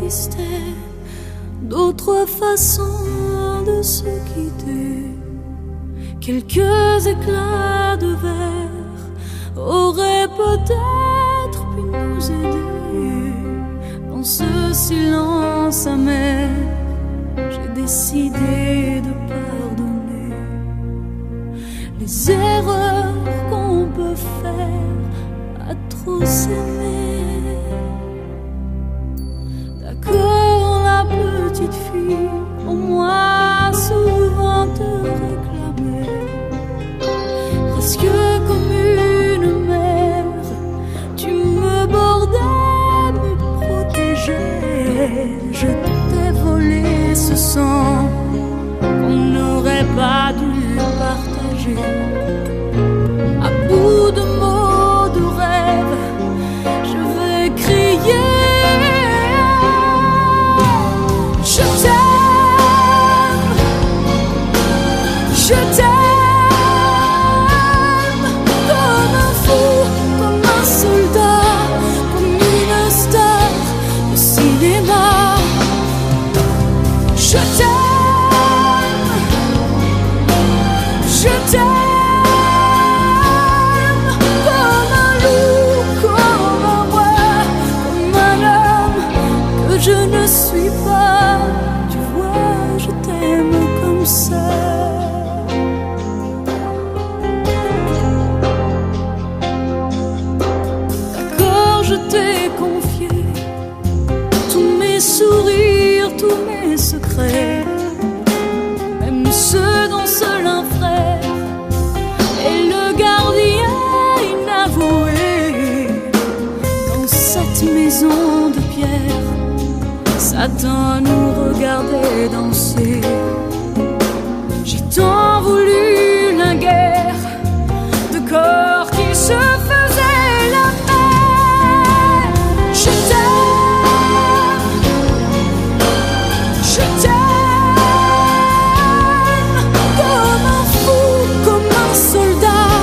existait d'autres façons de se quitter. Quelques éclats de verre auraient peut-être pu nous aider. Dans ce silence amer, j'ai décidé de pardonner les erreurs qu'on peut faire à trop s'aimer. D'accord, la petite fille, pour moi souvent te réclamait, presque comme une mère, tu me bordais, me protégeais. Je t'ai volé ce sang qu'on n'aurait pas dû partager. À bout de mots, de rêves, je vais crier. Je t'aime, je t'aime, comme un fou, comme un soldat, comme une star de cinéma. Je t'aime, je t'aime, comme un loup, comme un roi, comme un homme que je ne suis pas. Tu vois, je t'aime comme ça. D'accord, je t'ai confié tous mes sourires, tous mes secrets, même ceux dont seul un frère est le gardien inavoué. Dans cette maison de pierre, Satan nous regardait danser. J'ai tant voulu la guerre de corps qui se faisaient la paix. Je t'aime, je t'aime, comme un fou, comme un soldat,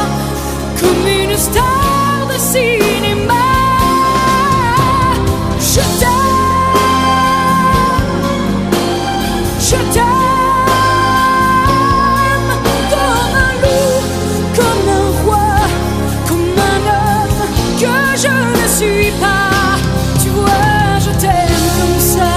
comme une star de cinéma. Je t'aime, je t'aime, comme un loup, comme un roi, comme un homme que je ne suis pas. Tu vois, je t'aime comme ça.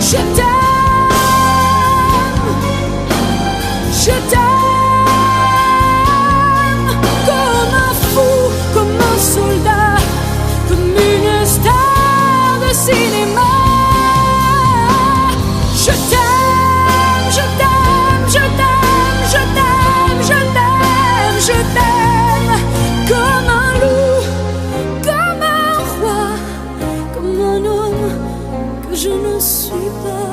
Je t'aime, je t'aime, comme un fou, comme un soldat, comme une star de cinéma. Je t'aime, je t'aime, je t'aime, je t'aime, je t'aime, je t'aime, comme un loup, comme un roi, comme un homme que je ne suis pas.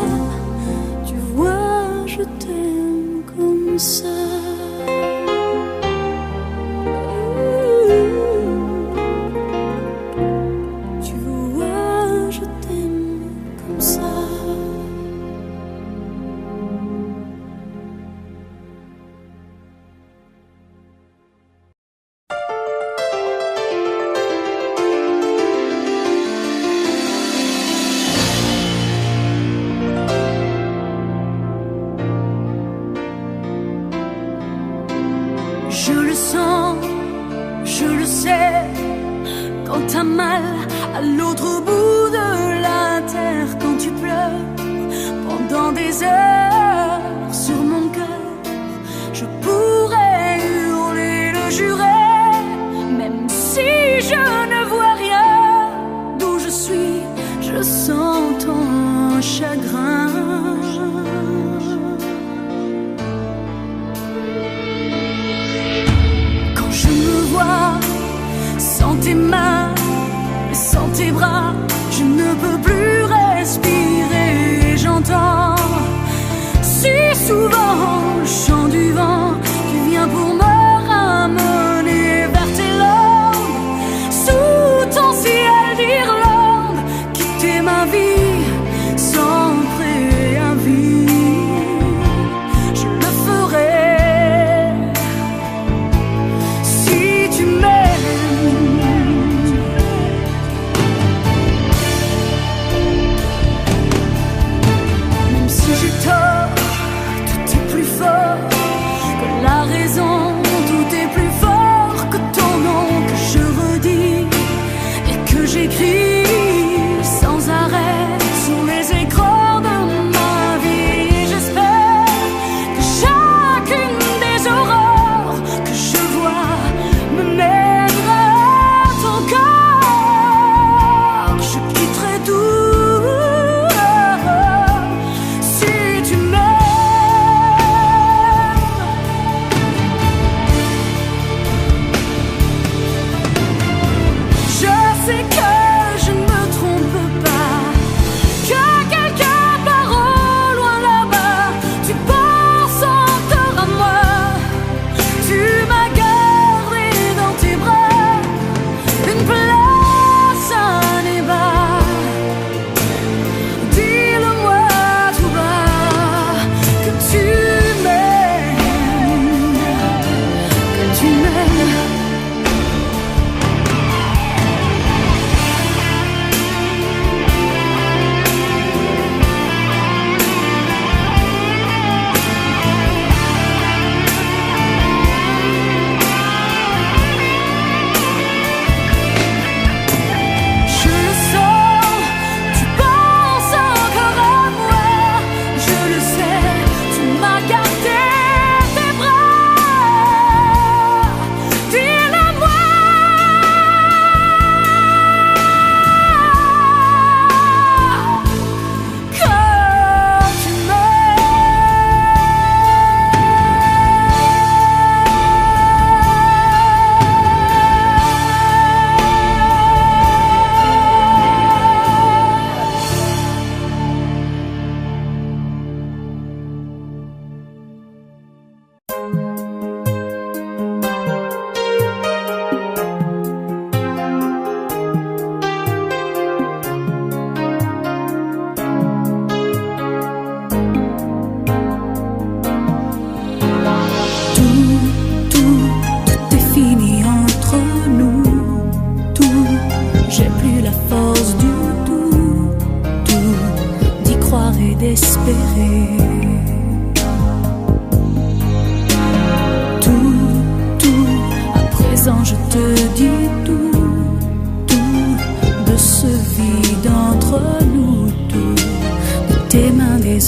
Tu vois, je t'aime comme ça. Tu vois, je t'aime comme ça. Je le sens, je le sais, quand t'as mal à l'autre bout de la terre, quand tu pleures pendant des heures sur mon cœur, je pourrais hurler, le jurer, même si je ne vois rien. D'où je suis, je sens ton chagrin. Je me vois sans tes mains et sans tes bras, je ne peux plus respirer. J'entends si souvent le chant du vent qui vient pour me ramener vers tes langues. Sous ton ciel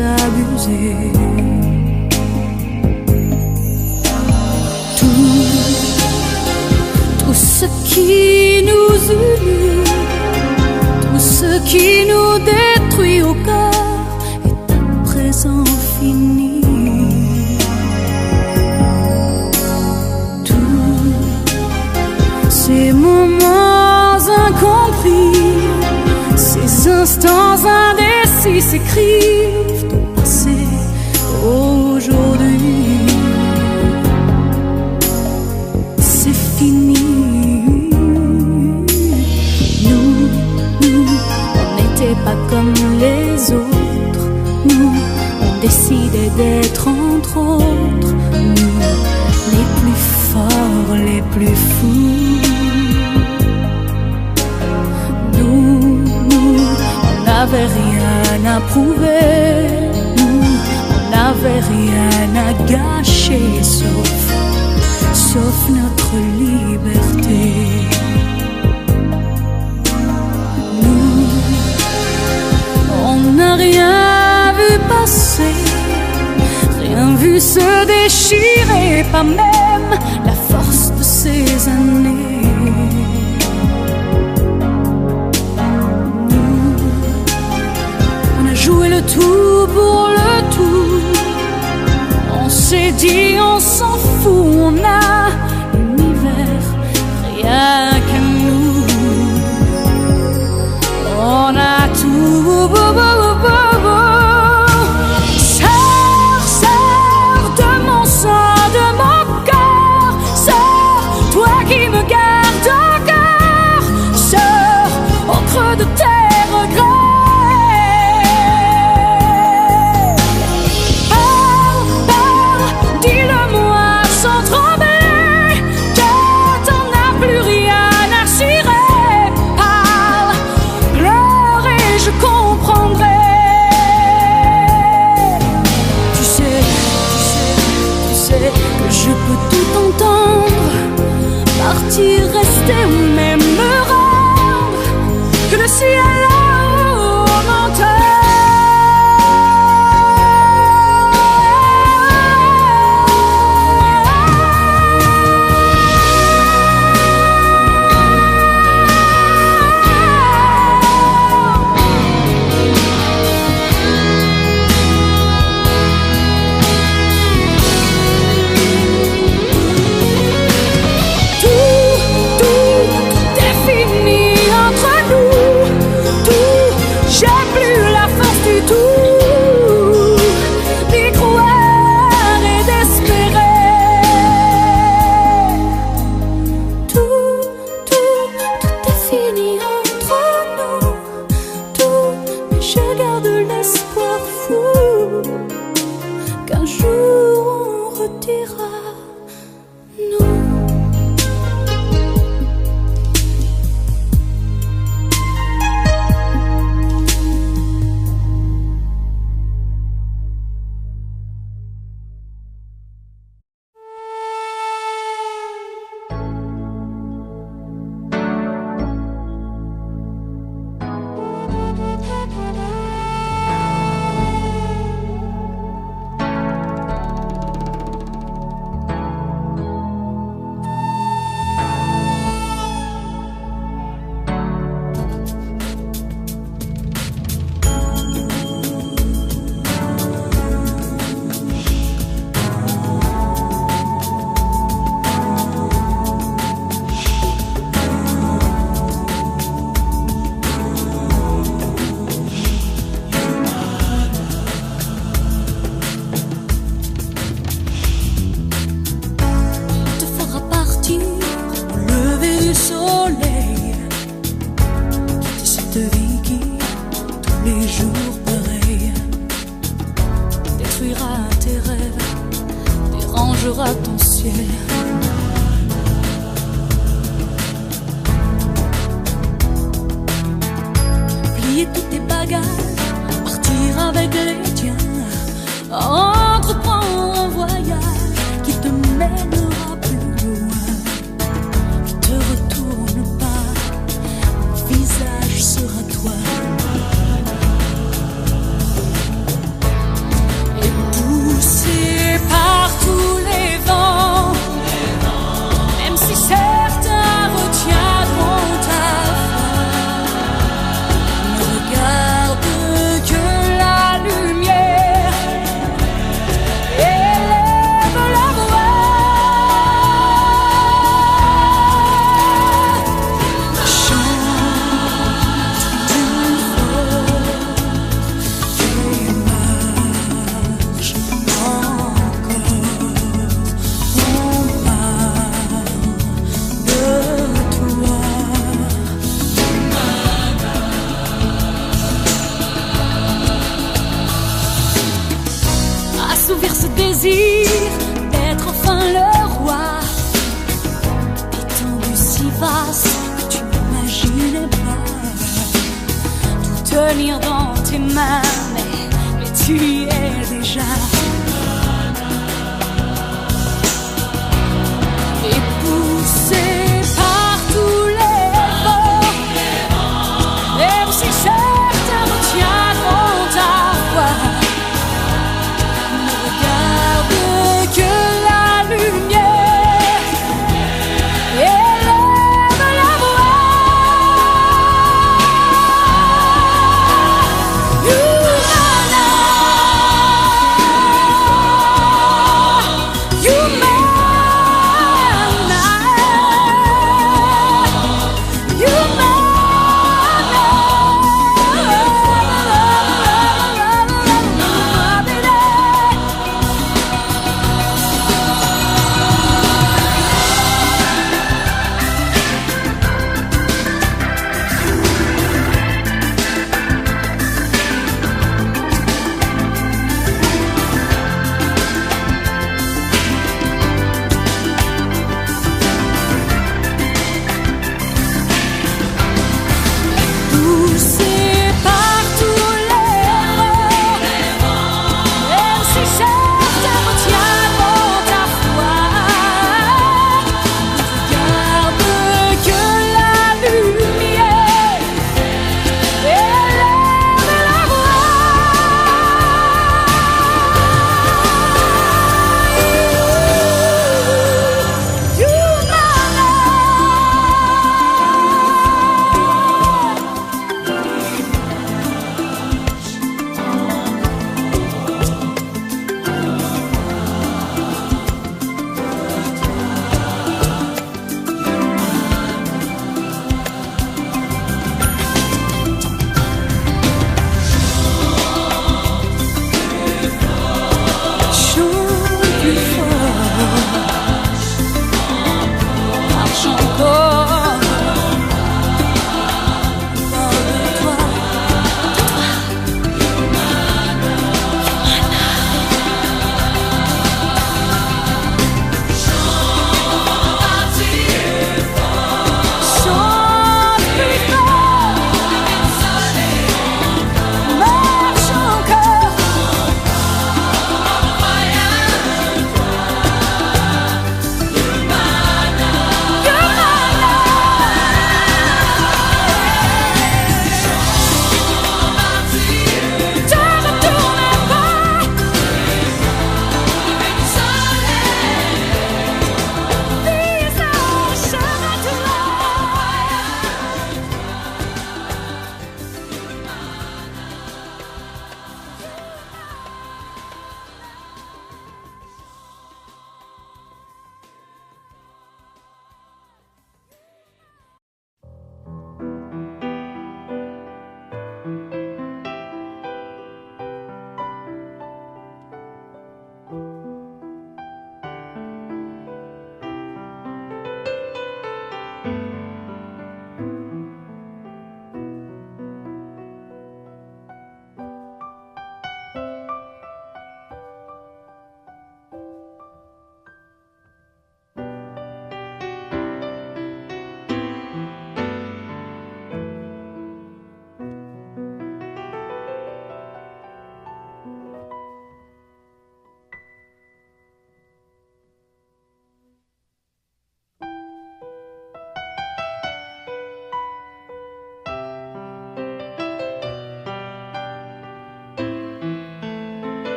abuser. Tout ce qui nous unit, tout ce qui nous détruit au cœur est à présent fini. Tous ces moments incompris, ces instants indécis s'écrivent au passé, aujourd'hui. C'est fini. Nous, on n'était pas comme les autres. Nous, on décidait d'être entre autres. Nous, les plus forts, les plus fous. Nous, on n'avait rien à prouver. Nous, on n'avait rien à gâcher sauf notre liberté. Nous, on n'a rien vu passer, rien vu se déchirer, pas même la force de ces années. Nous, on a joué le tout pour le tout. On s'est dit on s'en fout, on a l'univers rien que nous. On a tout. Sœur de mon sang, de mon cœur, sœur, toi qui me gardes encore, sœur, au creux de tes regrets. Je peux tout entendre, partir, rester ou même me rendre, que le ciel là-haut m'entend. Qu'un jour on redira non. Ton ciel. Plier tous tes bagages, partir avec les tiens, entreprendre un voyage qui te mènera plus loin. Ne te retourne pas, mon visage sera toi. assouvir ce désir d'être enfin le roi. Étendu si vaste que tu n'imaginais pas tout tenir dans tes mains, mais tu y es déjà. Et poussé par tous les vents, même si certains me tiendront à voir, ne regarde que la lumière et lève la voix.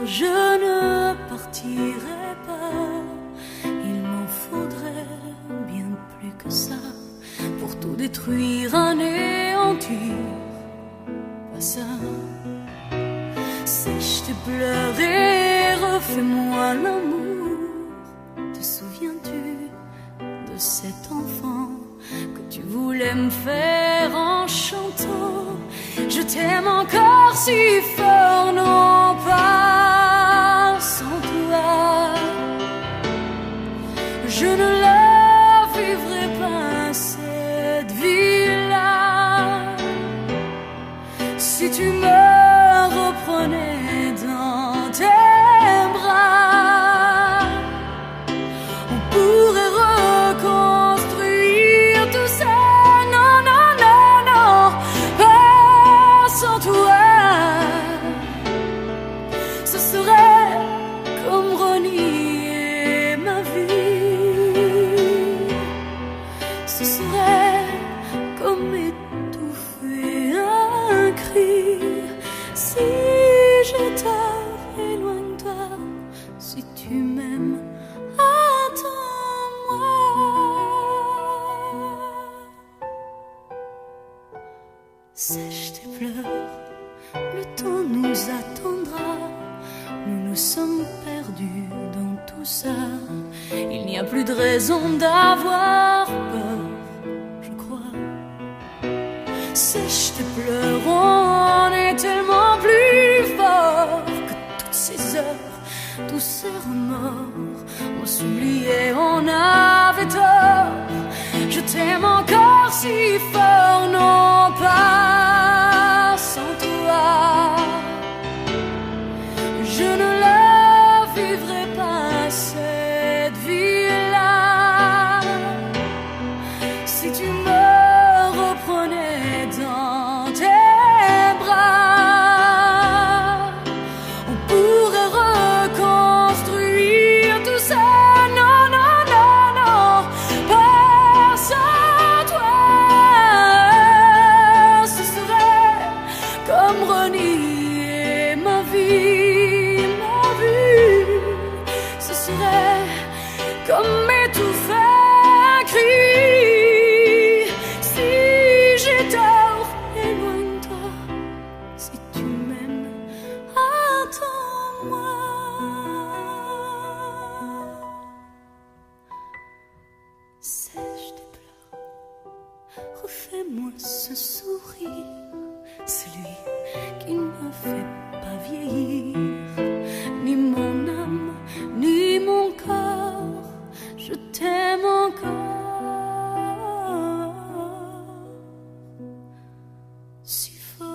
je ne partirai pas. Il m'en faudrait bien plus que ça pour tout détruire, anéantir. Pas ça. Si je t'ai pleuré, refais-moi l'amour. Te souviens-tu de cet enfant que tu voulais me faire en chantant? Je t'aime encore si fort, non pas sans toi. Je ne la vivrai pas ainsi. comme étouffer un cri. Si j'ai tort, éloigne-toi. Si tu m'aimes, attends-moi. Sèche tes pleurs, le temps nous attendra. Nous nous sommes perdus dans tout ça. Il n'y a plus de raison d'avoir peur, je crois. Sèche tes pleurs, on est tellement plus fort que toutes ces heures, tous ces remords. On s'oubliait, on avait tort. Je t'aime encore si fort, non pas sans toi. Je ne la vivrai pas, cette vie-là. Si tu me reprenais dans tes bras, on pourrait reconstruire tout ça. Non, non, non, non, pas sans toi. Ce serait comme renier ma vie, ma vue. Ce serait comme étouffer un cri. Si j'ai tort, éloigne-toi. Si tu m'aimes, attends-moi. Sèche tes pleurs, refais-moi ce sourire, celui qui ne me fait pas vieillir. Ni mon âme, ni mon corps, je t'aime encore si fort.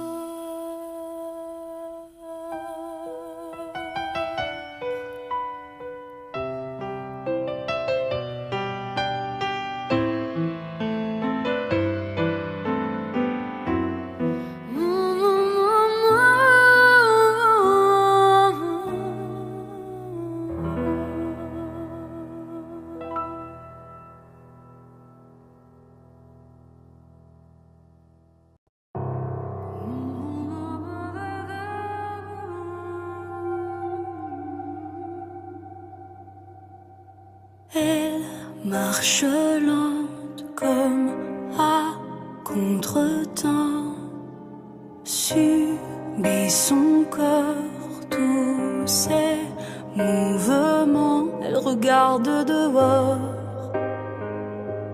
Elle marche lente comme à contre-temps, subit son corps tous ses mouvements. Elle regarde dehors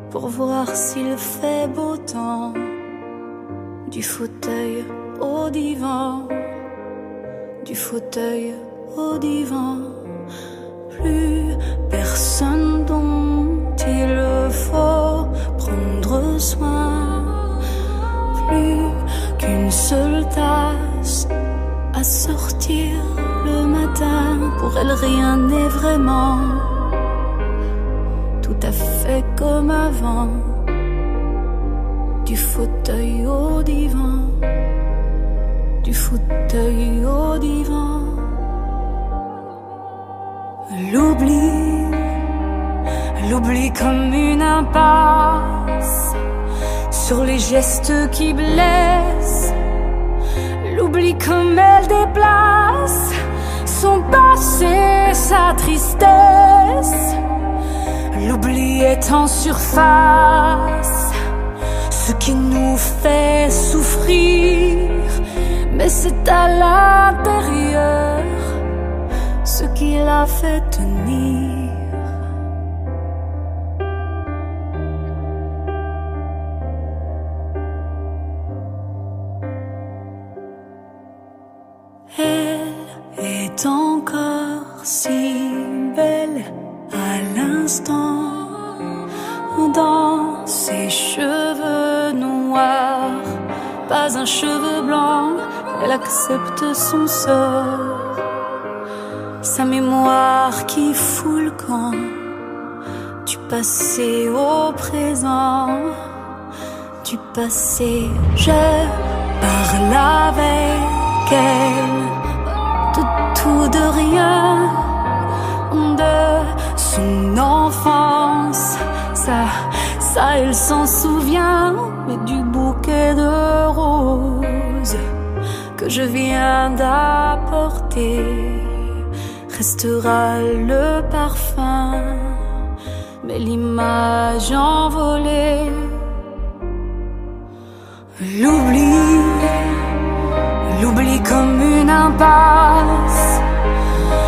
pour voir s'il fait beau temps. Du fauteuil au divan, du fauteuil au divan. Plus personne dont il faut prendre soin. Plus qu'une seule tasse à sortir le matin. Pour elle rien n'est vraiment tout à fait comme avant. Du fauteuil au divan, du fauteuil au divan. L'oubli, l'oubli comme une impasse sur les gestes qui blessent. L'oubli comme elle déplace son passé, sa tristesse. L'oubli est en surface, ce qui nous fait souffrir, mais c'est à l'intérieur ce qui l'a fait tenir. Elle est encore si belle à l'instant, dans ses cheveux noirs, pas un cheveu blanc. Elle accepte son sort, sa mémoire qui fout le camp, du passé au présent, du passé. Je parle avec elle de tout, de rien, de son enfance. Ça elle s'en souvient, mais du que je viens d'apporter restera le parfum, mais l'image envolée. L'oubli comme une impasse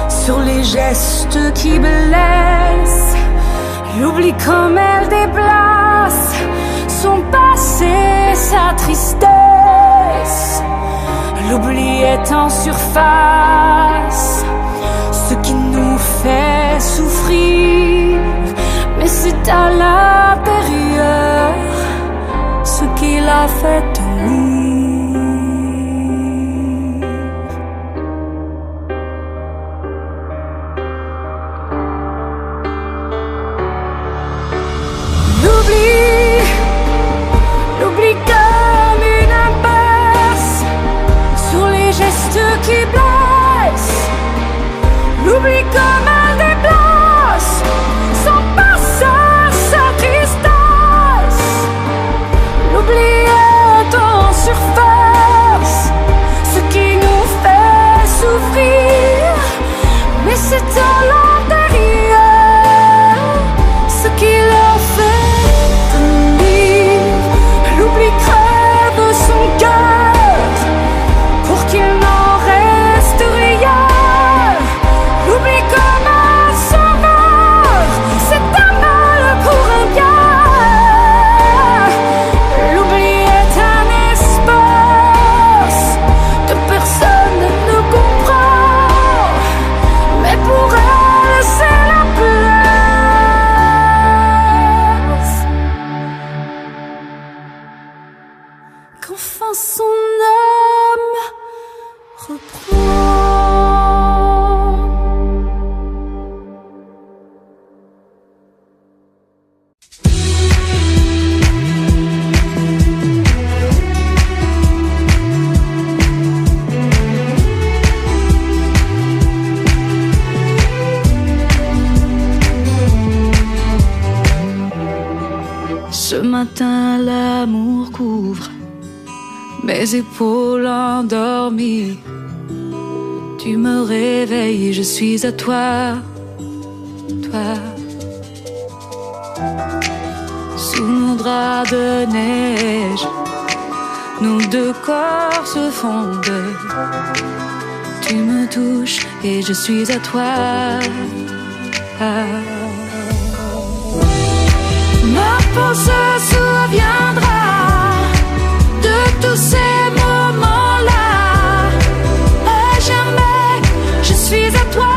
sur les gestes qui blessent. L'oubli comme elle déplace son passé, sa tristesse. L'oubli est en surface, ce qui nous fait souffrir, mais c'est à l'intérieur ce qui l'a fait tenir. L'oubli comme une impasse sur les gestes qui blessent. L'oubli comme elle déplace son passé, sa tristesse. L'oubli est en surface, ce qui nous fait souffrir, mais c'est à l'intérieur ce qui l'a fait tenir. L'oubli crève son cœur pour qu'il n'en reste rien. L'oubli comme un sauveur, c'est un mal pour un bien. L'oubli est un espace que personne ne comprend, mais pour elle c'est la place qu'enfin son âme reprend. Ce matin, l'amour couvre mes épaules endormies. Tu me réveilles, je suis à toi, toi. Sous nos draps de neige, nos deux corps se fondent. Tu me touches et je suis à toi. Ma peau se souviendra de tous ces moments-là. À jamais, je suis à toi.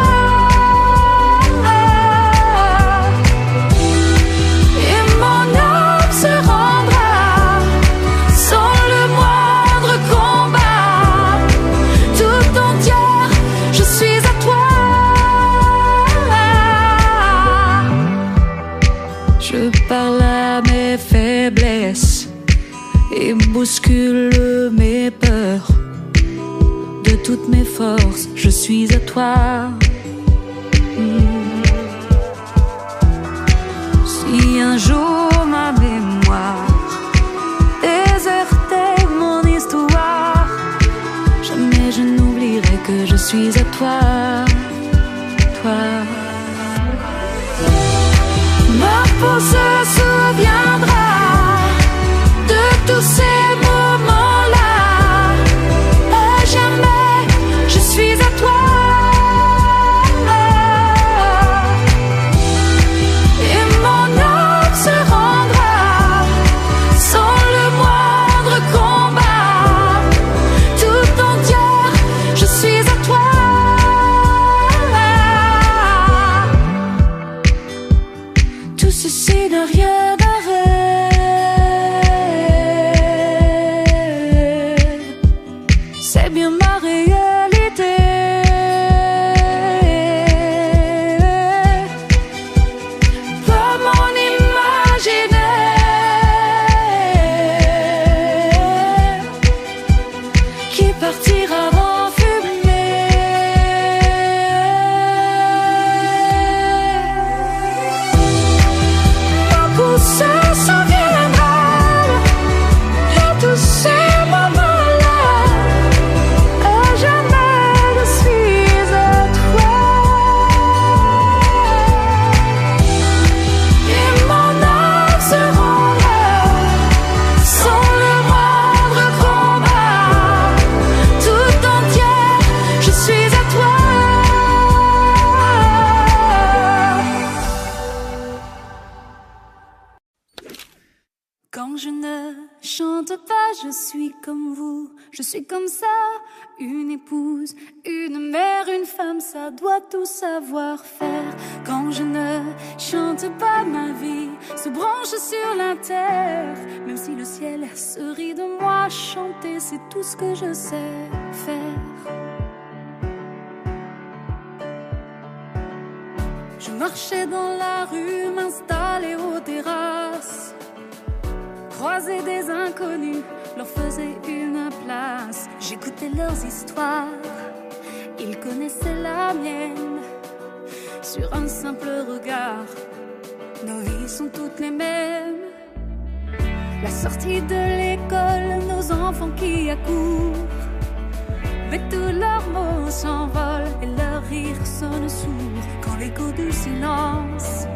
Et mon âme se rendra sans le moindre combat. Tout entière, je suis à toi. Je parle à mes faiblesses et bouscule mes peurs. De toutes mes forces, je suis à toi. Si un jour ma mémoire désertait mon histoire, jamais je n'oublierai que je suis à toi, toi. Ma peau se souviendra de tous ces moments-là. À jamais, je suis à toi. Et mon âme se rendra sans le moindre combat. Tout entière, je suis à toi. Tout ceci n'a rien ne chante pas, je suis comme vous, je suis comme ça, une épouse, une mère, une femme, ça doit tout savoir faire. Quand je ne chante pas, ma vie se branche sur la terre. Même si le ciel se rit de moi, chanter c'est tout ce que je sais faire. Je marchais dans la rue, m'installais aux terrasses, croisais des inconnus, leur faisais une place. J'écoutais leurs histoires, ils connaissaient la mienne. Sur un simple regard, nos vies sont toutes les mêmes. La sortie de l'école, nos enfants qui accourent, mais tous leurs mots s'envolent et leur rire sonne sourd. Quand l'écho du silence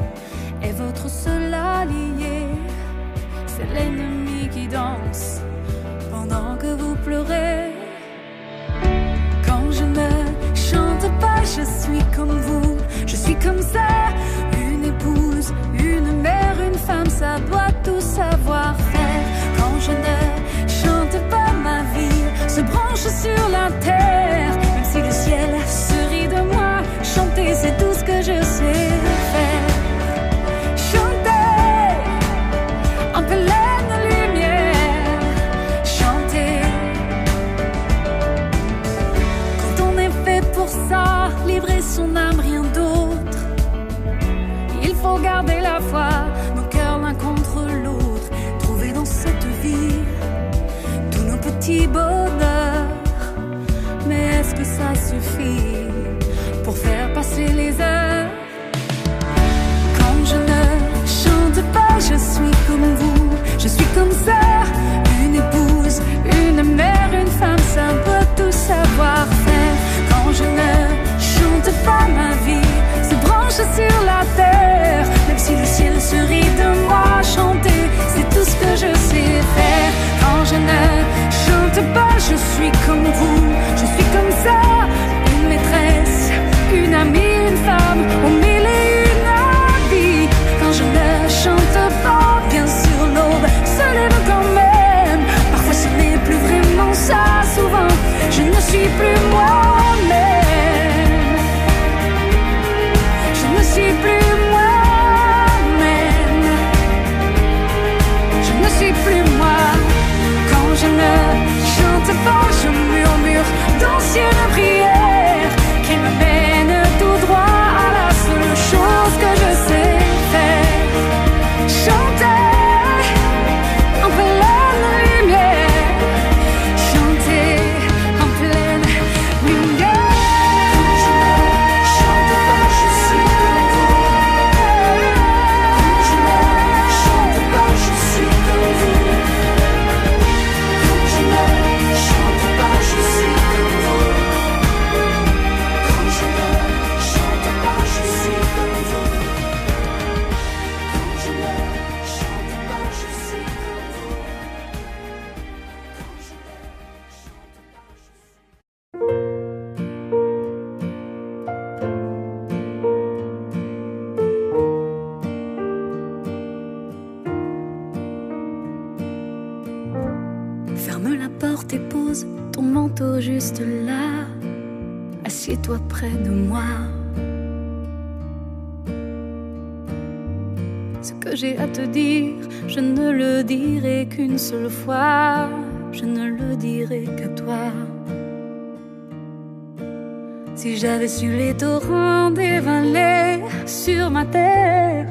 est votre seul allié, c'est l'ennemi qui danse pendant que vous pleurez. Quand je ne chante pas, je suis comme vous, je suis comme ça, une épouse, une mère, une femme, ça doit tout savoir faire. Quand je ne chante pas, ma vie se branche sur la terre. Même si le ciel se rit de moi, chanter c'est tout ce que je sais faire. Chanter en pleine lumière, chanter. Quand on est fait pour ça, livrer son âme, rien d'autre. Il faut garder la foi, nos cœurs l'un contre l'autre. Trouver dans cette vie tous nos petits bonheurs. Mais est-ce que ça suffit pour faire passer les heures? Quand je ne chante pas, je suis comme vous, je suis comme ça, une épouse, une mère, une femme, ça doit tout savoir faire. Quand je ne chante pas, ma vie se branche sur la terre. Même si le ciel se rit de moi, chanter c'est tout ce que je sais faire. Quand je ne chante pas, je suis comme vous, je suis comme ça, une maîtresse, une amie, une femme, aux mille et une avis. Quand je ne chante pas, bien sûr l'aube se lève quand même. Parfois ce n'est plus vraiment ça, souvent je ne suis plus moi-même. Je ne suis plus moi-même. Je ne suis plus moi. Quand je ne chante pas, je murmure d'anciennes prières qui me mènent tout droit à la seule chose que je sais faire. Chanter en pleine lumière, chanter en pleine lumière. Quand je ne chante pas, je suis comme vous. Quand je ne chante pas, je suis comme vous. Quand je ne chante pas, je suis comme vous. Quand je ne chante pas, je suis comme vous. Quand je ne chante pas, je suis comme vous. Quand je ne Ferme la porte et pose ton manteau juste là. Assieds-toi près de moi. Ce que j'ai à te dire, je ne le dirai qu'une seule fois. Je ne le dirai qu'à toi. Si j'avais su les torrents dévaler sur ma terre,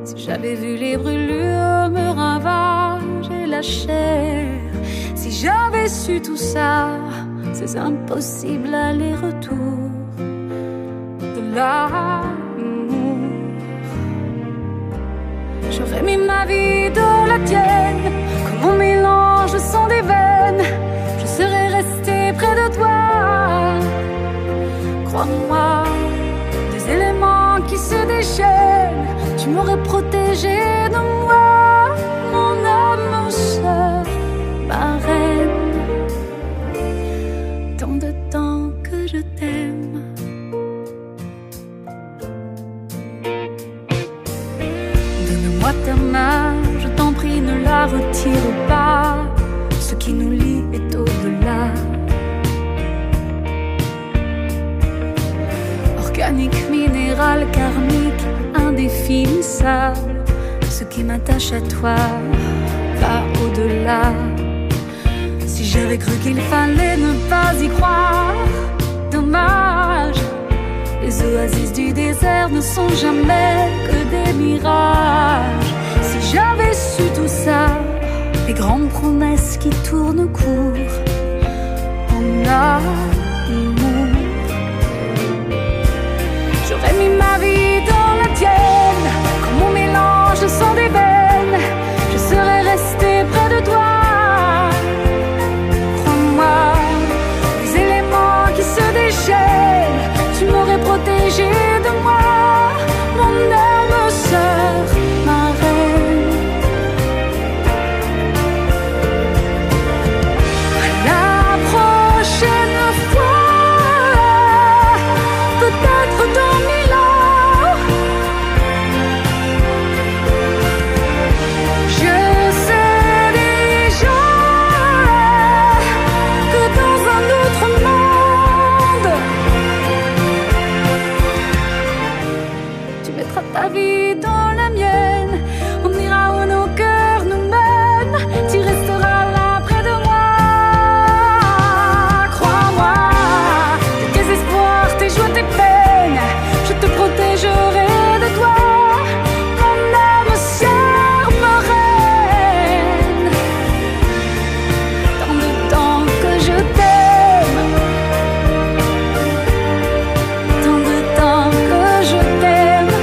si j'avais vu les brûlures me ravager la chair, si j'avais su tout ça, ces impossibles allers-retours de l'amour, j'aurais mis ma vie de la tienne, comme mon mélange sang des veines. Je serais restée près de toi. Crois-moi, des éléments qui se déchaînent, tu m'aurais protégé de moi, mon âme sœur, ma reine. Tant de temps que je t'aime. Donne-moi ta main, je t'en prie, ne la retire attire pas, ce qui nous lie est au-delà. Organique, minéral, karmique, indéfinissable, ce qui m'attache à toi va au-delà. Si j'avais cru qu'il fallait ne pas y croire, dommage. Les oasis du désert ne sont jamais que des mirages. Si j'avais su tout ça, les grandes promesses qui tournent court en amour, j'aurais mis ma vie dans la tienne, comme mon mélange de sang des veines. Je serais restée près de toi. Crois-moi, les éléments qui se déchaînent, tu m'aurais protégé de moi, mon âme sœur, ma reine. La prochaine fois, peut-être dans 1000 ans, je sais déjà que dans un autre monde, tu mettras ta vie dans la mienne. On ira où nos cœurs nous mènent. Tu resteras là près de moi. Crois-moi, tes espoirs, tes joies, tes peines, je te protégerai de toi, mon âme sœur, ma reine. Tant de temps que je t'aime, tant de temps que je t'aime.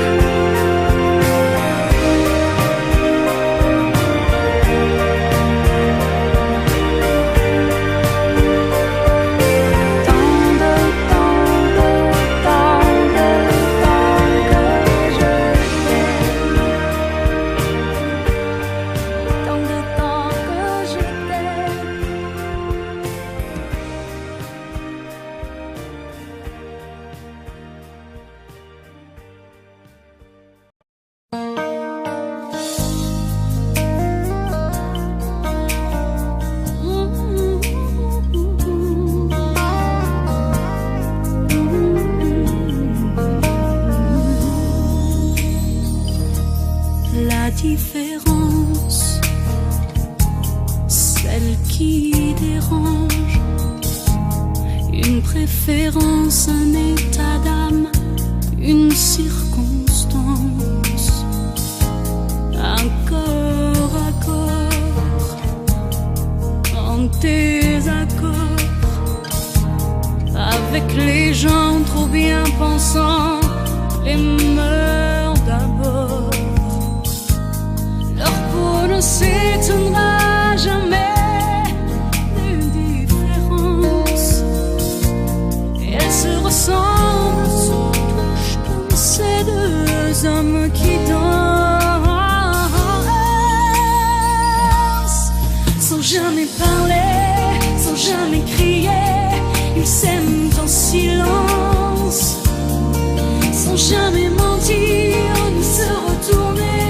La différence, celle qui dérange, une préférence, un état d'âme, une circonstance, un corps à corps, en désaccord avec les gens trop bien pensants, les mœurs d'abord. Leur peau ne s'étonnera jamais d'une différence, et elles se ressemblent, se touchent comme ces deux hommes qui dansent sans jamais parler, sans jamais crier. Ils s'aiment en silence, sans jamais mentir ni se retourner.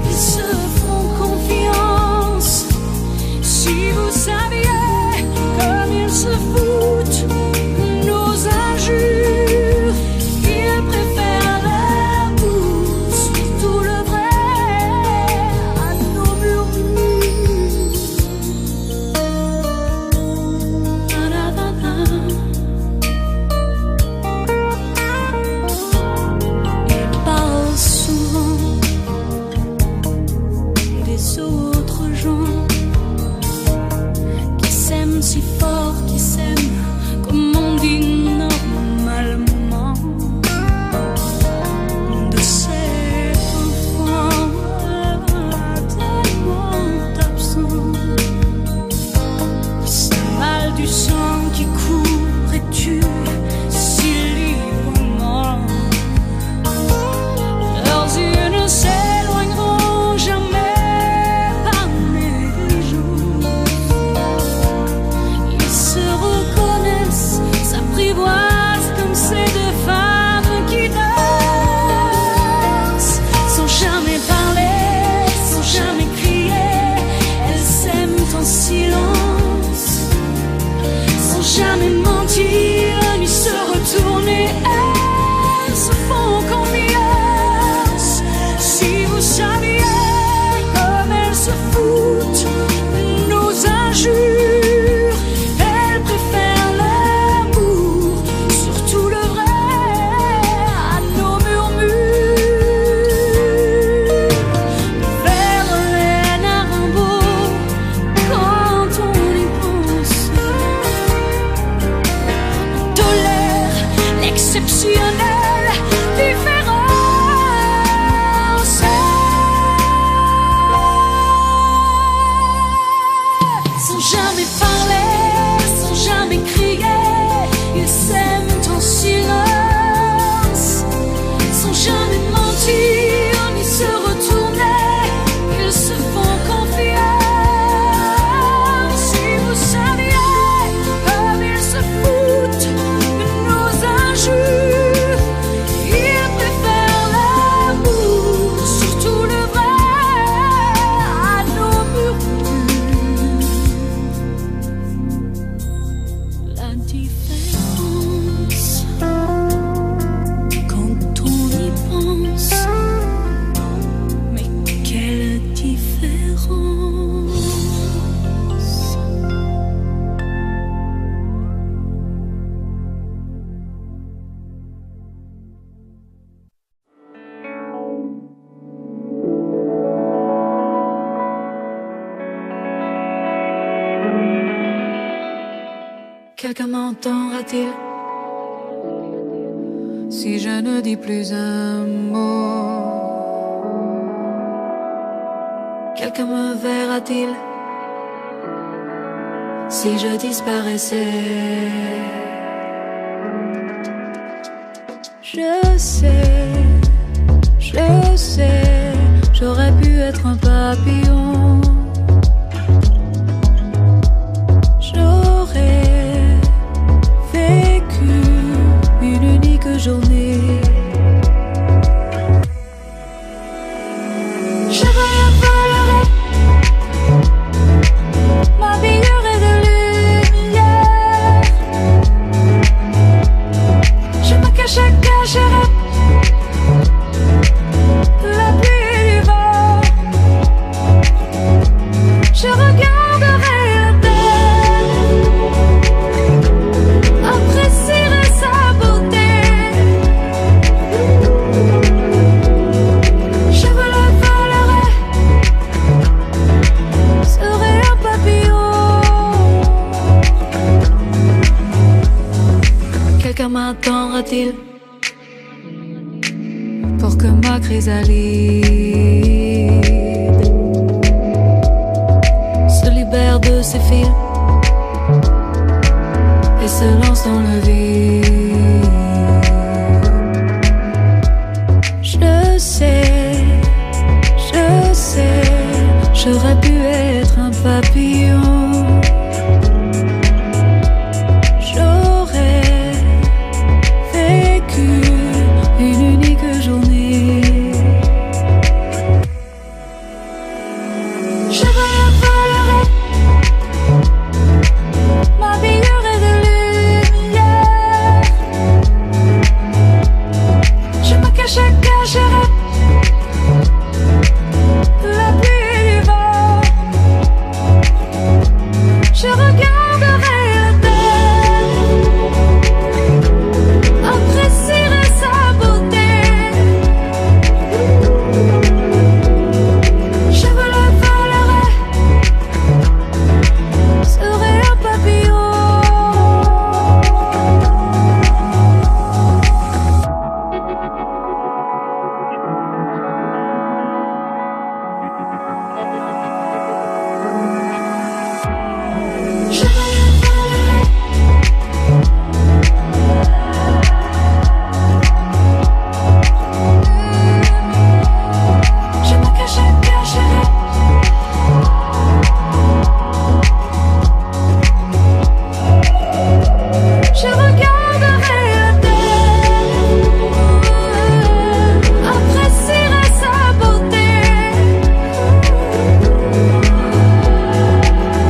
Ils se font confiance. Si vous saviez comme ils se foutent de nos injures, ils préfèrent l'amour sur tout le vrai à nos murmures. Ils parlent souvent des autres gens qui s'aiment si fort, qui s'aiment comme jamais parlé, sans jamais crier. Ils s'aiment en silence, sans jamais mentir ni se retourner. Ils se font confiance. Si vous saviez comme ils se foutent de nos injures, ils préfèrent l'amour, surtout le vrai, à nos murmures. La différence, quand on y pense, mais quelle différence. Quelqu'un m'entendra-t-il si je ne dis plus un mot? Quelqu'un me verra-t-il si je disparaissais? Je sais, j'aurais pu être un papillon. J'aurais vécu une unique journée. Je volerais, m'habillerais de lumière. Je me cacherais la pluie et l'hiver. Je regarderais la terre, apprécierais sa beauté. Je volerais, serais un papillon. Quelqu'un m'attendra-t-il pour que ma chrysalide se libère de ses fils et se lance dans le vide? Je sais, j'aurais pu être un papillon. J'aurais vécu une unique journée. Je volerais, m'habillerais de lumière. Je me cacherais la pluie et l'hiver. Je regarderais la terre, apprécierais sa beauté. Je volerais, serais un papillon. Je volerais, je me cacherais. Je regarderais la terre, apprécierais sa beauté.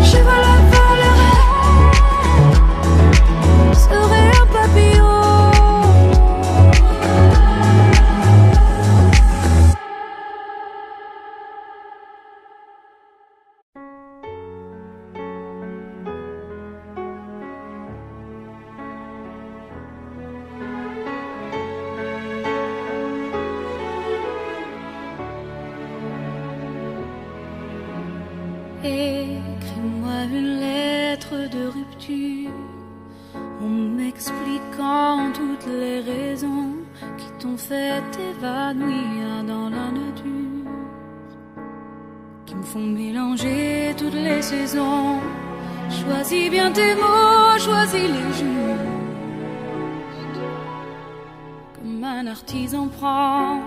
Je volerais, serais un papillon. Écris-moi une lettre de rupture en m'expliquant toutes les raisons qui t'ont fait t'évanouir dans la nature, qui me font mélanger toutes les saisons. Choisis bien tes mots, choisis les justes. Comme un artisan prend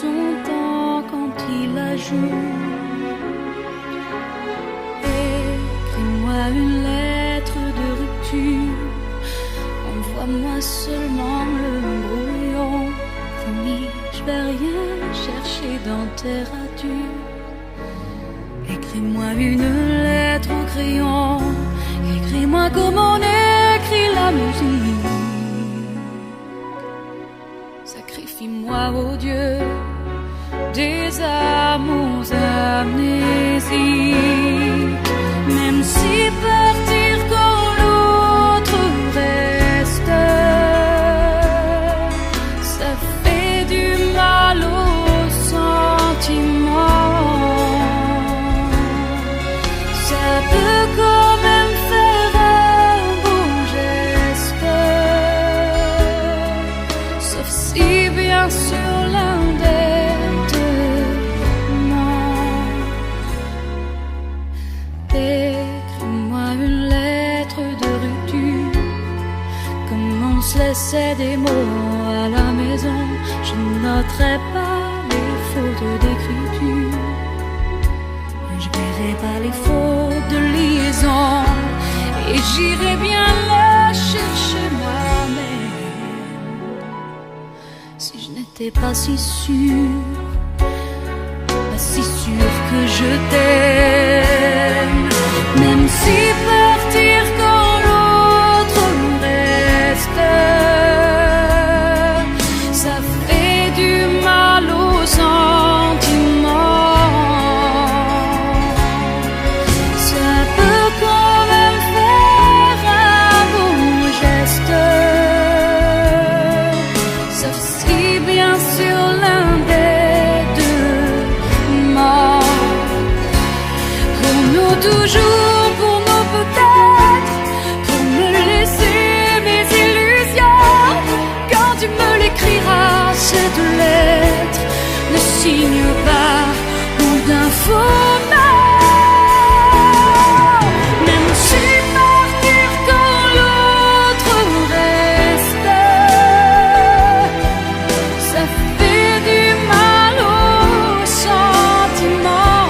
son temps quand il ajoute. Écris-moi une lettre de rupture. Envoie-moi seulement le brouillon. Promis, je vais rien chercher dans tes ratures. Écris-moi une lettre au crayon. Écris-moi comme on écrit la musique. Sacrifie-moi, oh Dieu, des amours amnésiques. Même si partir quand l'autre reste, ça fait du mal aux sentiments. Ça peut quand même faire un beau geste, sauf si bien sûr l'un des deux ment. Écris-moi une lettre de rupture. Comme on se laissait des mots à la maison, je noterai pas les fautes d'écriture. Je verrai pas les fautes de liaison. Et j'irai bien la chercher moi-même. Si je n'étais pas si sûre, pas si sûre que je t'aime. Même si partir quand l'autre reste, ça fait du mal aux sentiments. Ça peut quand même faire un bon geste, sauf si bien sûr l'un des deux ment. Pour nous toujours, pour nous peut-être, pour me laisser mes illusions. Quand tu me l'écriras, cette lettre ne signe pas ou d'un faux mot. Même si partir quand l'autre reste, ça fait du mal aux sentiments.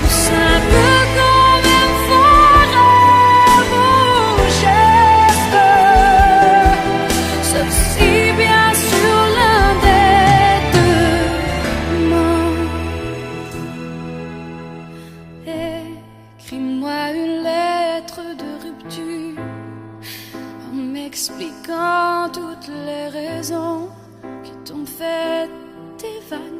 Ça peut quand même faire un beau geste, sauf si bien sûr l'un des deux ment. Écris-moi une lettre de rupture en m'expliquant toutes les raisons qui t'ont fait t'évanouir.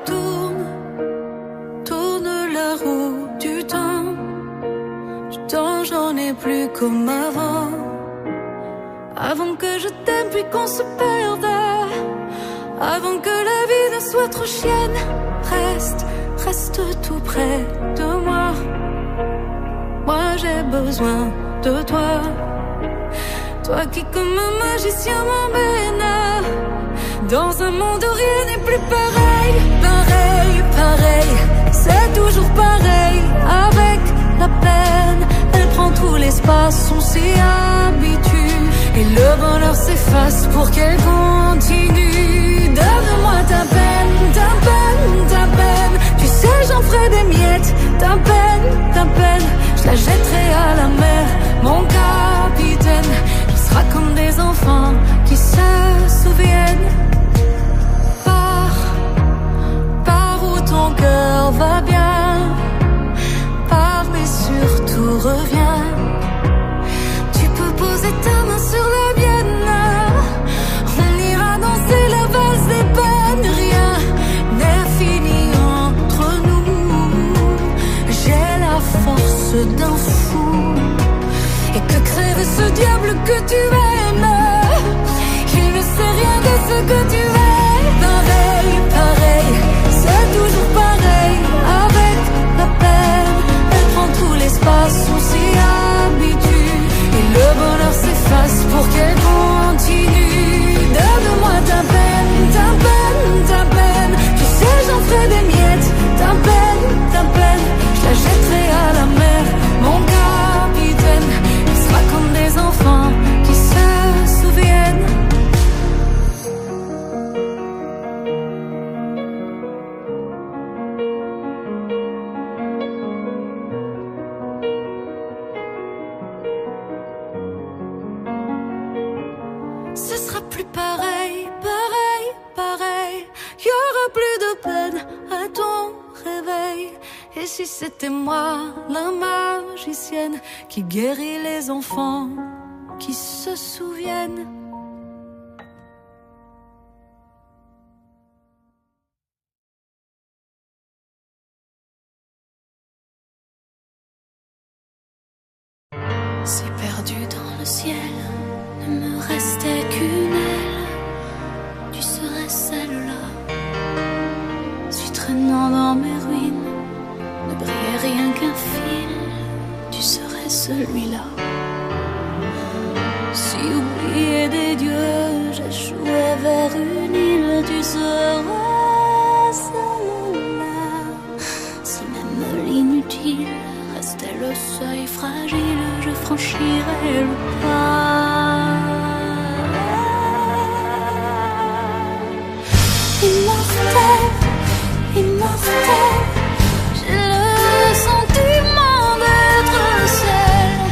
Tourne, tourne la roue du temps. Du temps j'en ai plus comme avant. Avant que je t'aime puis qu'on se perde. Avant que la vie ne soit trop chienne. Reste, reste tout près de moi. Moi j'ai besoin de toi. Toi qui comme un magicien m'emmène dans un monde où rien n'est plus pareil. Pareil, pareil, c'est toujours pareil. Avec la peine, elle prend tout l'espace. On s'y habitue et le bonheur s'efface pour qu'elle continue. Donne-moi ta peine, ta peine, ta peine. Tu sais j'en ferai des miettes. Ta peine, je la jetterai à la mer. Mon capitaine, on sera comme des enfants qui se souviennent. Pars où ton cœur va bien. Pars mais surtout reviens. Tu peux poser ta main sur la mienne. On ira Et si c'était moi, la magicienne, qui guérit les enfants, qui se souviennent? Si perdu dans le ciel, ne me restait qu'une aile, tu serais celle-là. Si traînant dans mes ruines, ne brillait rien qu'un fil, tu serais celui-là. Si oublié des dieux, j'échouais vers une île, tu serais celle-là. Si même l'inutile restait le seuil fragile, je franchirais le pas. Immortel, immortel, j'ai le sentiment d'être celle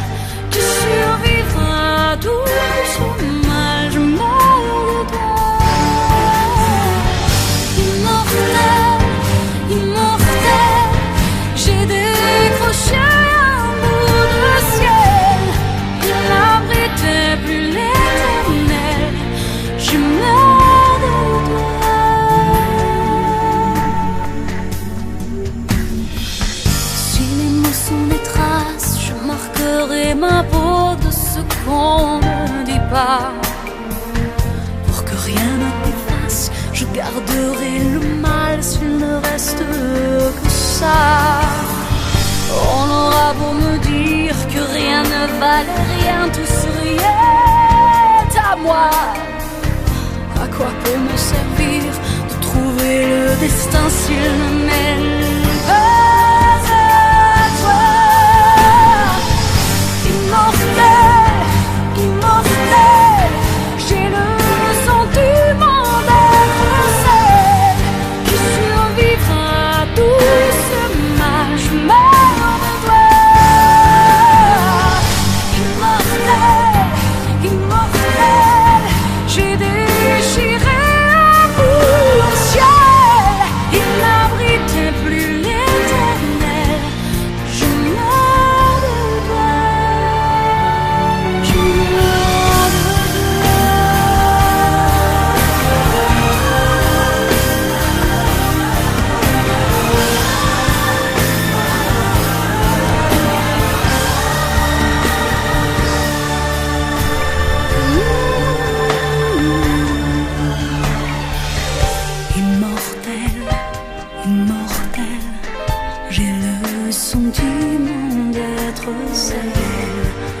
qui survivra à tout ce mal. Je meurs de toi. Immortel, immortel, j'ai décroché un bout de ciel. Il n'abritait plus l'éternel. Je meurs de toi. Si les mots sont des traces, je marquerai ma peau de ce qu'on ne dit pas. Pour que rien ne t'efface, je garderai le mal s'il ne reste que ça. On aura beau me dire que rien ne valait rien, tout serait à moi. À quoi peut me servir de trouver le destin s'il ne mène pas à toi? Immortel, immortel, j'ai le sentiment d'être celle qui survivra à tout ce mal. Je meurs de toi. Immortel, immortel, j'ai déchiré un bout de ciel. Il n'abritait plus l'éternel. Je meurs de toi. Je meurs de Immortel, immortel, j'ai le sentiment d'être celle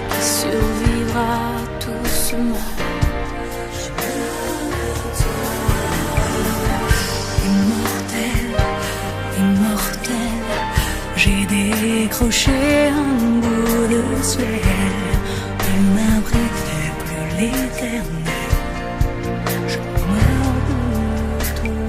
qui survivra à tout ce mal. Immortel, immortel, j'ai décroché un bout de ciel. Il n'abritait plus l'éternel. Je meurs de toi.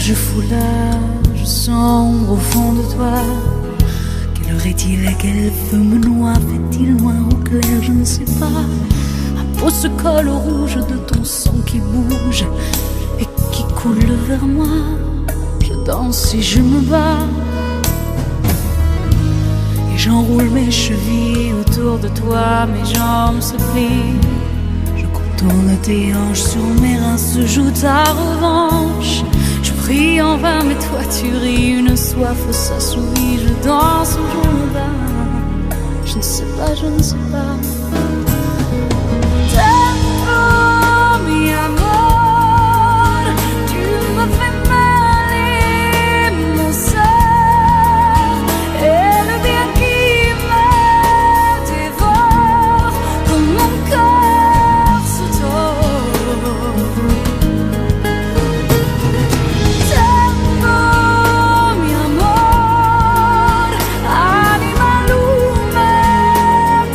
je foulard, je sombre au fond de toi. Quelle heure est-il et quel feu me noie? Fait-il noir ou clair, je ne sais pas. Un beau ce col rouge de ton sang qui bouge et qui coule vers moi. Je danse et je me bats et j'enroule mes chevilles autour de toi. Mes jambes se plient, je contourne tes hanches, sur mes reins se joue ta revanche. Je prie en vain mais toi tu ris, une soif s'assouvit. Je danse ou je me bats, je ne sais pas, je ne sais pas. Tempo, mi amor, tu me fais mal et mon sort et le bien qui me dévore comme mon corps se tord. Tempo, mi amor, anima lume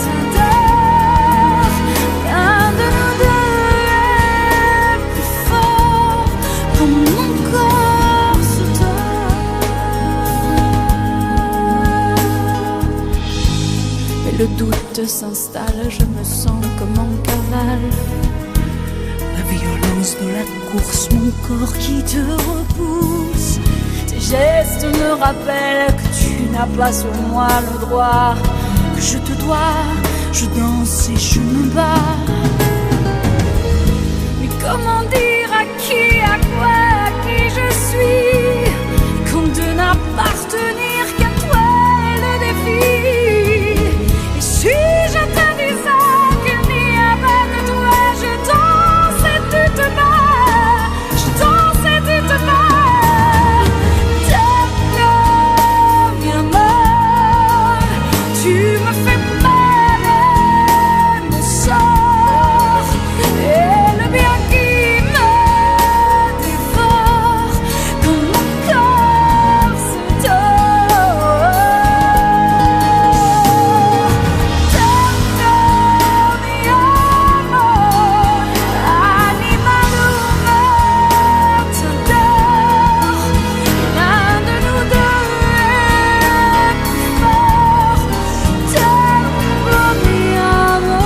t'adore. L'un de nous deux est plus fort comme mon corps se tord. Mais le doute s'installe, je me sens comme en cavale. La violence de la course, mon corps qui te repousse. Tes gestes me rappellent que tu n'as pas sur moi le droit, que je te dois. Je danse et je me bats. Mais comment dire à qui, à quoi, à qui je suis, comme de n'appartenir qu'à toi est le défi. Et si je te disais qu'il n'y avait que toi, je danse et tu te bats, je danse et tu te bats. Tempo, mi amor, tu me fais mal et mon sort et le bien qui me dévore comme mon corps se tord. Tempo, mi amor, anima lume t'adore. L'un de nous deux est plus fort. Tempo, mi amor.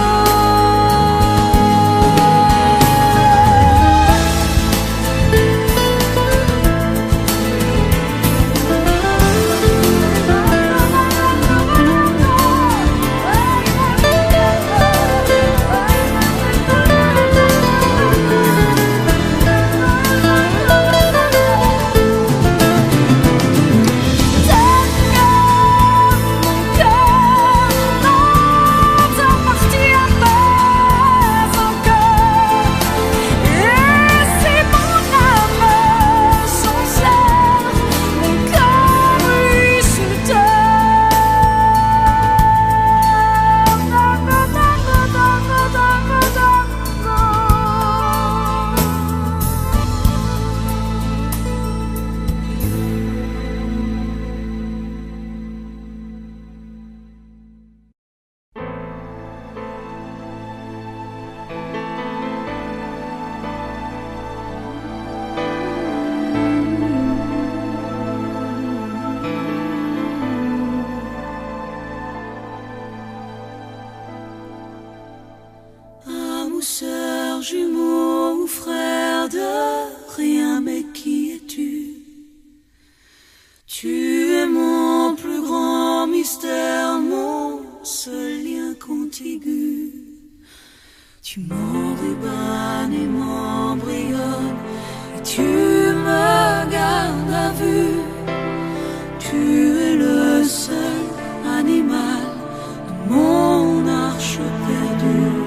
Âme ou sœur, jumeau ou frère de rien, mais qui es-tu? Tu es mon plus grand mystère, mon seul lien contigu. Tu m'enrubans et m'embrayonnes, et tu me gardes à vue. Tu es le seul animal de mon arche perdue.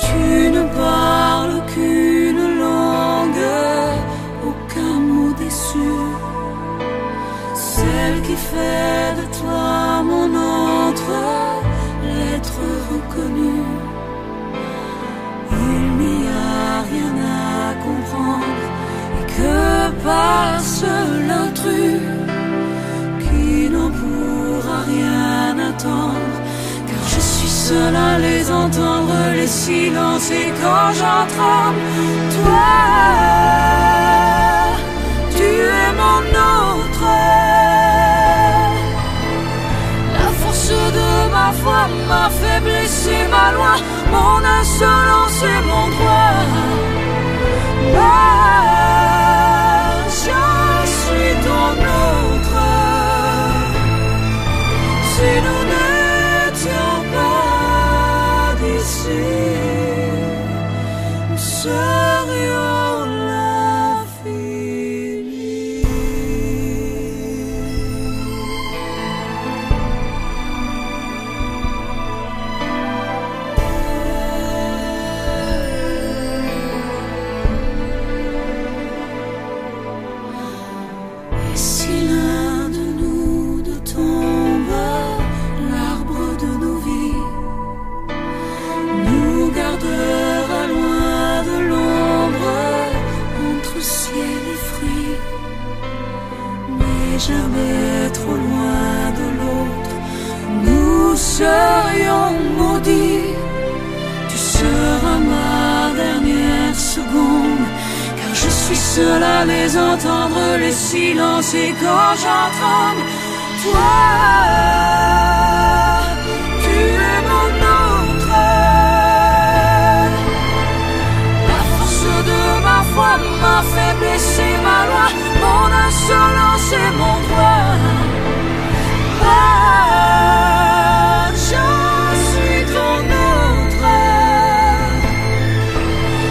Tu ne parles qu'une langue, aucun mot déçu. Celle qui fait de toi mon autre, l'être reconnu. Il n'y a rien à comprendre, et que passe l'intrus qui n'en pourra rien attendre. Car je suis seul à les entendre, les silences, et quand j'en tremble, toi, mon autre. La force de ma foi, ma faiblesse et ma loi, mon insolence et mon droit. Je suis ton autre. Si nous n'étions pas d'ici, nous serions l'infini. Et si l'un de nous deux tombe, l'arbre de nos vies nous gardera loin de l'ombre, entre ciel et fruits, mais jamais trop loin de l'autre. Nous serions maudits. Tu seras ma dernière seconde, car je suis seul à les entendre, les silences, et quand j'entends toi, tu es mon autre. La force de ma foi, ma faiblesse et ma loi, mon insolence et mon droit. Je suis ton autre.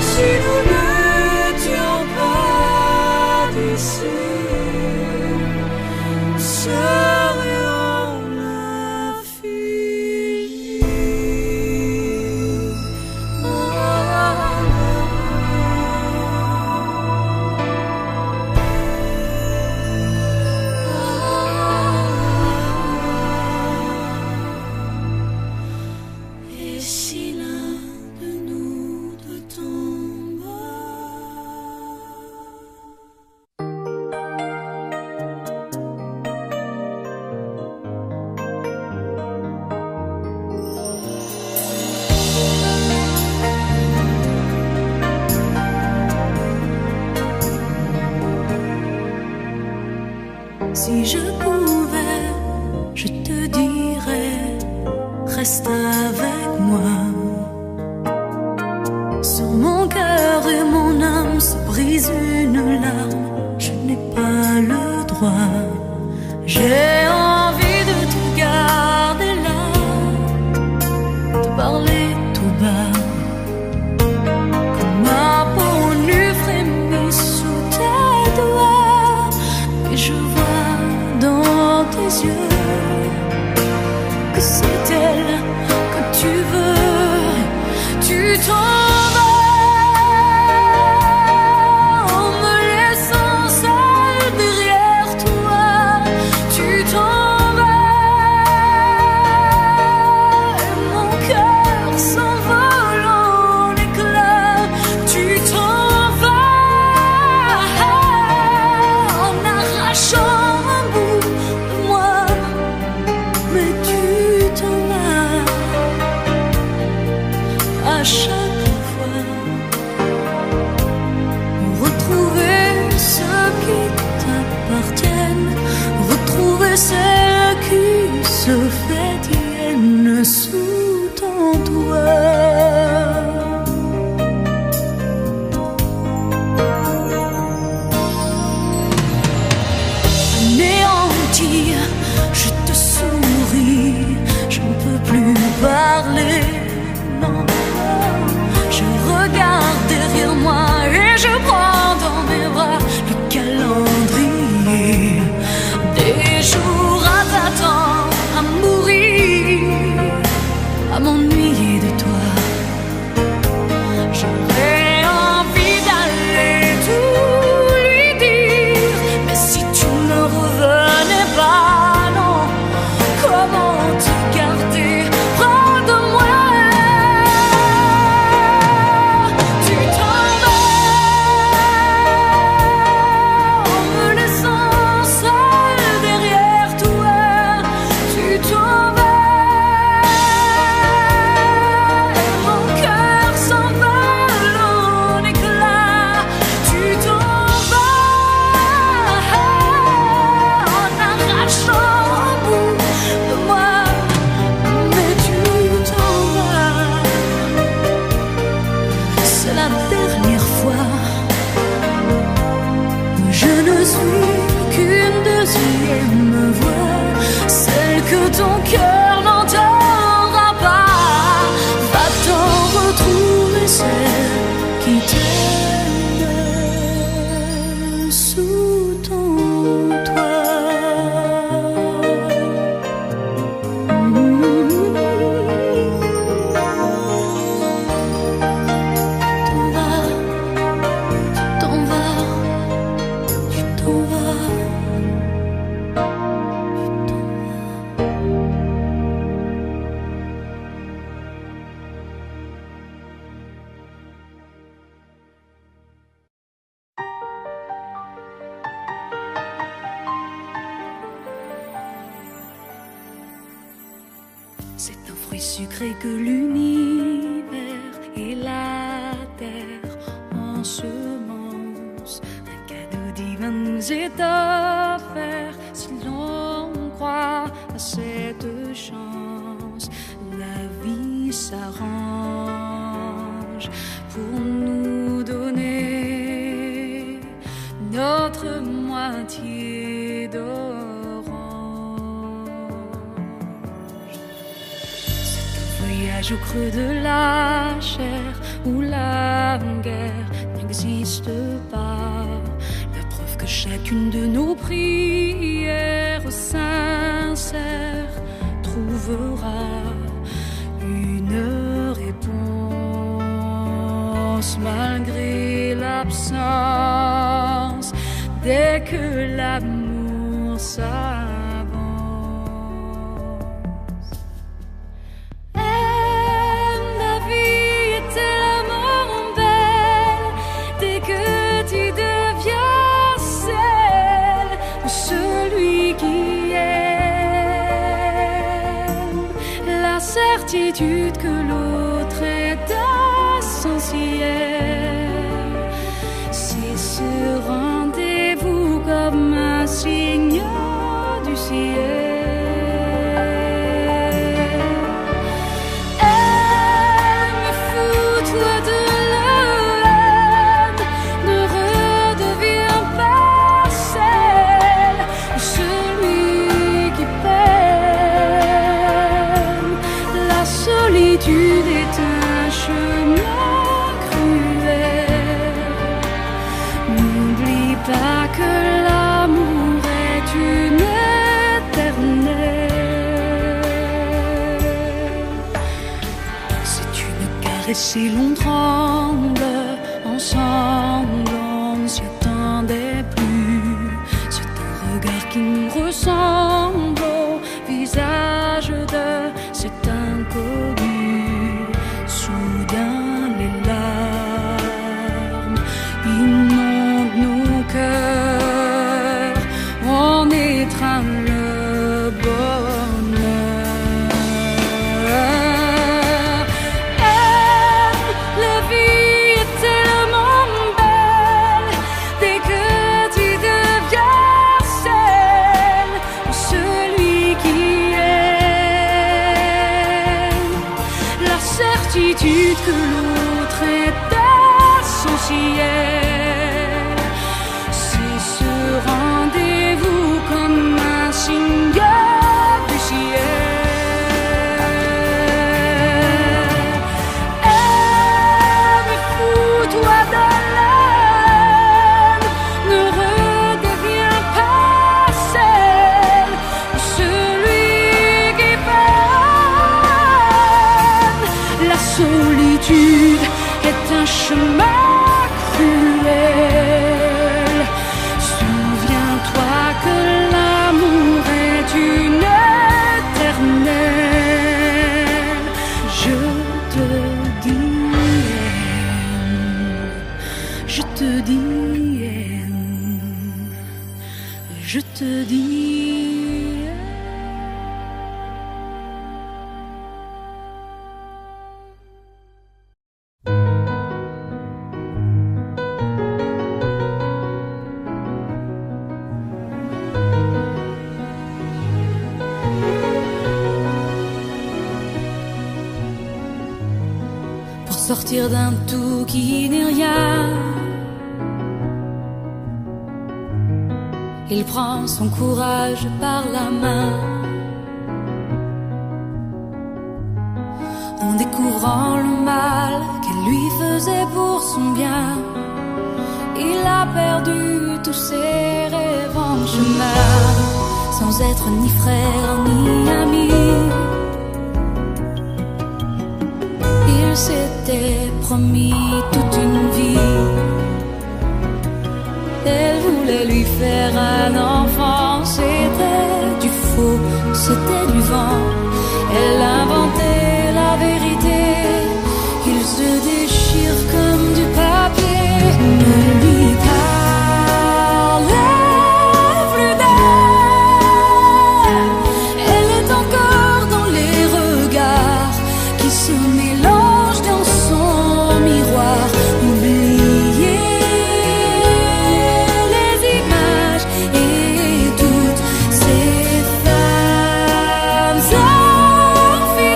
Si nous n'étions pas d'ici, nous serions l'infini. Et si l'un de nous deux tombe, si je pouvais, je te dirais, reste avec moi. Sur mon cœur et mon âme se brise une larme, je n'ai pas le droit. J'ai envie de te garder là, de parler tout bas. Comme ma peau nue frémit sous tes doigts, et je vois dans tes yeux que c'est elle que tu veux. Tu t'en vas en me laissant seule derrière toi. Tu t'en vas et mon cœur s'envole en éclats. Tu t'en vas en arrachant un bout de moi, mais tu t'en vas à chaque fois pour retrouver ceux qui t'appartiennent, retrouver celle qui se fait tienne sous ton toit. Anéanti, je te souris, je ne peux plus parler, non. Je regarde derrière moi et je prends dans mes bras le calendrier des jours à t'attendre, à mourir. ton cœur n'entendra pas, va-t'en retrouver celle qui t'aime sous ton toit. T'en vas, tu t'en vas. C'est un fruit sucré que l'univers et la terre ensemencent. Un cadeau divin nous est offert si l'on croit à cette chance. La vie s'arrange pour nous donner notre moitié d'orange. Voyage au creux de la chair où la guerre n'existe pas. La preuve que chacune de nos prières sincères trouvera une réponse malgré l'absence. Dès que l'amour s'avance. Certitude que l'autre est essentiel, c'est ce rendez-vous comme un signe du ciel. Aime, fous-toi de l'âme, ne redeviens pas celle ou celui qui peine. La solitude est un chemin cruel. N'oublie pas que l'amour est une éternelle. C'est une caresse et l'on tremble ensemble, on ne s'y attendait plus. C'est un regard qui nous ressemble au visage de cet inconnu. Soudain les larmes inondent nos cœurs, on étreint le bonheur. La vie est tellement belle dès que tu deviens celle ou celui qui certitude que l'autre est essentiel, c'est ce rendez-vous comme un signe du ciel. Aime et fous-toi de l'âme, ne redeviens pas celle ou celui qui peine. La solitude est un chemin cruel. Souviens-toi que l'amour est une éternelle. Je te dis aime, je te dis aime, je te dis. Sortir d'un tout qui n'est rien, il prend son courage par la main. son bien. Il a perdu tous ses rêves en chemin, sans être ni frère ni ami. Il s'était promis toute une vie. Elle voulait lui faire un enfant. C'était du faux, c'était du vent. Elle inventait la vérité. Il se déchire comme du papier. Ne lui parlez plus d'elle. Elle est encore dans les regards qui se mélangent dans son miroir. Oubliez les images et toutes ces femmes infidèles.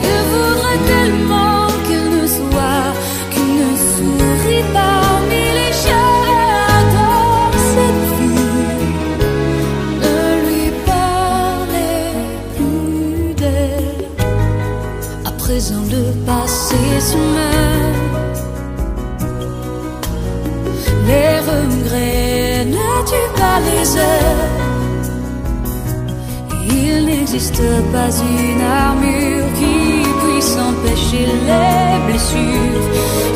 Il voudrait tellement qu'elle ne soit qu'une souris parmi les chats dans cette vie. Ne lui parlez plus d'elle. À présent le passé se meurt. Les regrets ne tuent pas les heures. Il n'existe pas une armure qui puisse empêcher les blessures.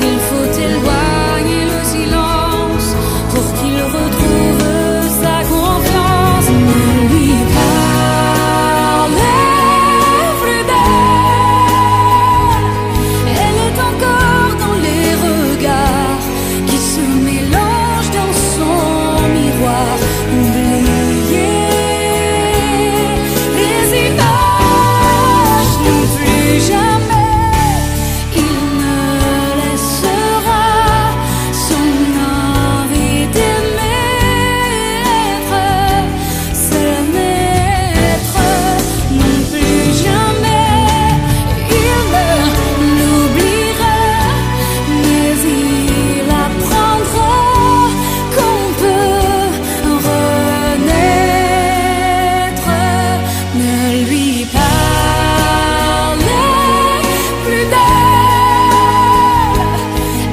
Il faut éloigner le silence pour qu'il retrouve sa confiance. Ne lui parlez plus d'elle. Elle est encore dans les regards qui se mélangent dans son miroir. Oubliez les images, non plus jamais il ne laissera son envie d'aimer être seul maître. Non plus jamais il ne l'oubliera, mais il apprendra qu'on peut renaître. Ne lui parlez plus d'elle.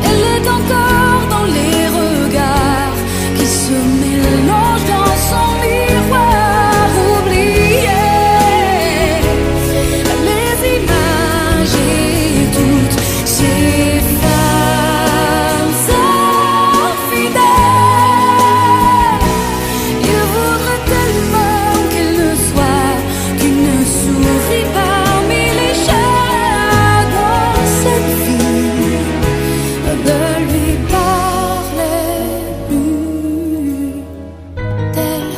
Elle est encore dans les regards qui se mélangent dans son miroir. Oubliez les images et toutes ces femmes infidèles. Il voudrait tellement qu'elle ne soit qu'une souris parmi les chats dans cette vie. Ne lui parlez plus d'elle.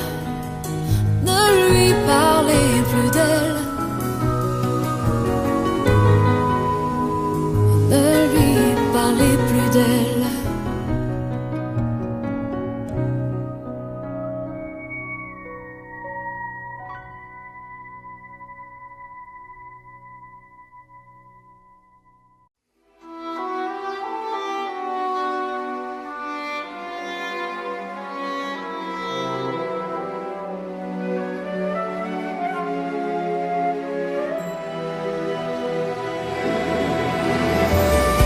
Ne lui parlez plus d'elle. Ne lui parlez plus d'elle.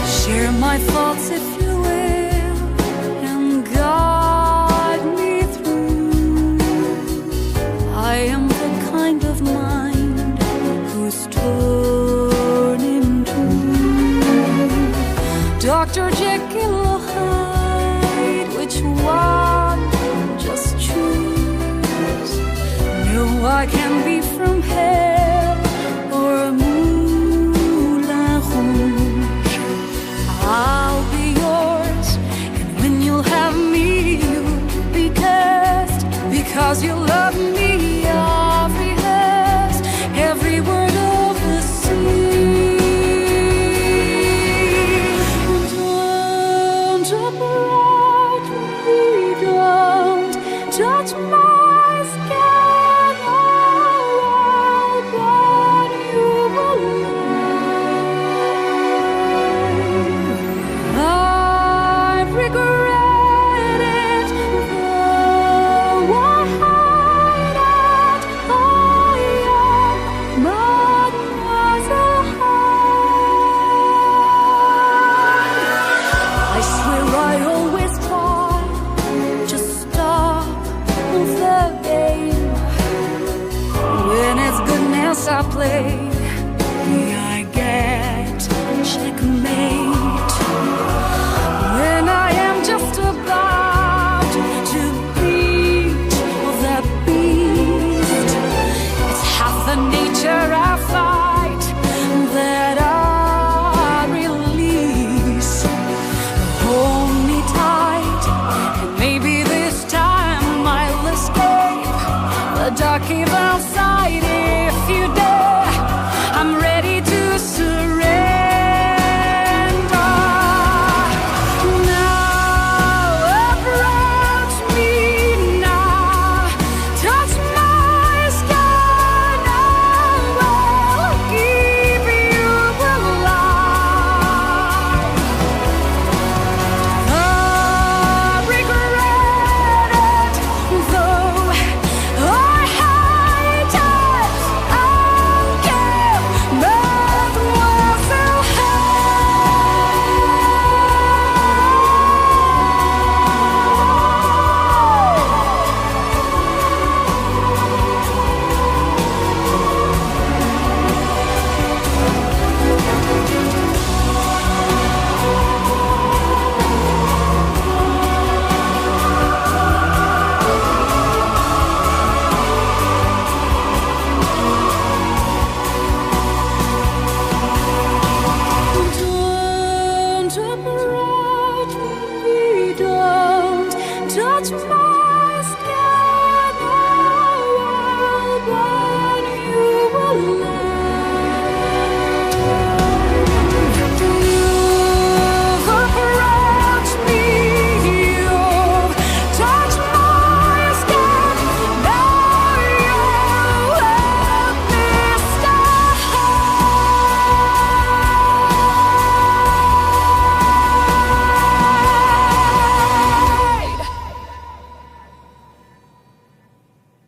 Share my thoughts if you will, and guide me through. I am the kind of mind who's torn in two. Dr. Jekyll or Hyde, which one? Just choose. No, I can be from hell or a Moulin Rouge. I'll be yours, and when you'll have me, you'll be cursed, because you love me. I've rehearsed every word of the sea. Don't approach me, don't touch my skin. I'll burn you alive. I've regretted it, though I way, I get checkmate. When I am just about to beat the beast, it's half the nature I fight that I release. Hold me tight, and maybe this time I'll escape the dark cave outside.